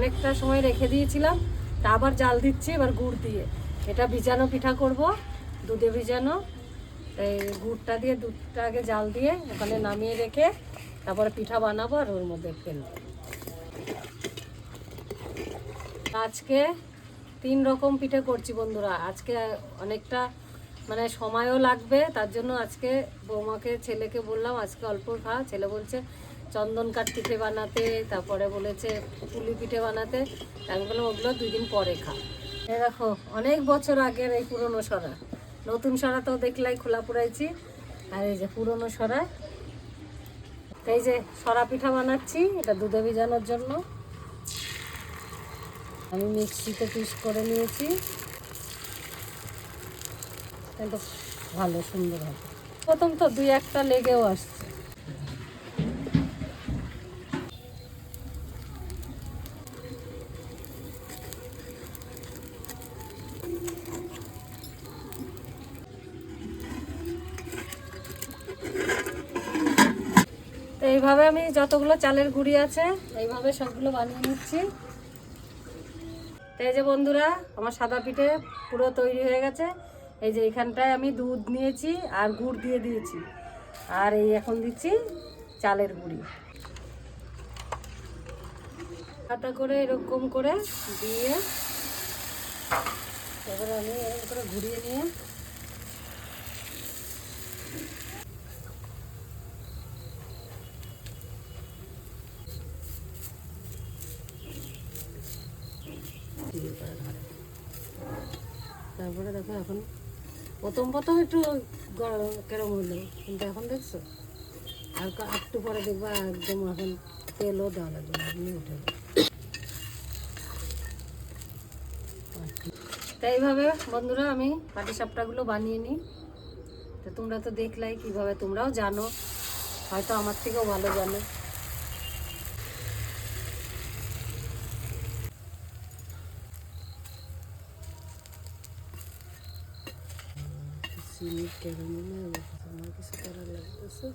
অনেকটা সময় রেখে দিয়েছিলাম, তা আবার জাল দিচ্ছি এবার গুড় দিয়ে। এটা ভিজানো পিঠা করব, দুধে ভিজানো। এই গুড়টা দিয়ে দুধটা আগে জাল দিয়ে ওখানে নামিয়ে রেখে তারপরে পিঠা বানাবো আর ওর মধ্যে ফেলবো। আজকে 3 রকম পিঠে করছি বন্ধুরা। আজকে অনেকটা মানে সময়ও লাগবে, তার জন্য আজকে বৌমাকে ছেলেকে বললাম আজকে অল্প খা। ছেলে বলছে চন্দন কাঠ পিঠে বানাতে, তারপরে বলেছে পুলি পিঠে বানাতে। আমি বললাম ওগুলো 2 দিন পরে খা। এই দেখো অনেক বছর আগের এই পুরনো সরা, নতুন সরা তো দেখলাই খোলা পুরাইছি, আর এই যে পুরনো সরা। এই যে সরা পিঠা বানাচ্ছি, এটা দুধে ভিজানোর জন্য। আমি মিক্সিতে পিস করে নিয়েছি, কিন্তু ভালো সুন্দর হবে। প্রথম তো 2-1টা লেগেও আসছে। তো এইভাবে আমি যতগুলো চালের গুঁড়ি আছে এইভাবে সবগুলো বানিয়ে নিচ্ছি। তো এই যে বন্ধুরা আমার সাদা পিঠে পুরো তৈরি হয়ে গেছে। এই যে এখানটায় আমি দুধ নিয়েছি আর গুড় দিয়ে দিয়েছি, আর এই এখন দিচ্ছি চালের গুঁড়ি। হাতা করে এরকম করে দিয়ে এবারে আমি এরকম করে ঘুরিয়ে নিয়ে তারপরে দেখো এখন প্রথম প্রথম একটু কেরম হলো, কিন্তু এখন দেখছো আর একটু পরে দেখবা একদম এখন তেলও দেওয়া লাগবে না, এমনি উঠে। তাই এইভাবে বন্ধুরা আমি পাটিসাপটাগুলো বানিয়ে নিই। তো তোমরা তো দেখলাই কীভাবে, তোমরাও জানো, হয়তো আমার থেকেও ভালো জানো। চিনি কেমন আমার কিছু করার লাগতেছে।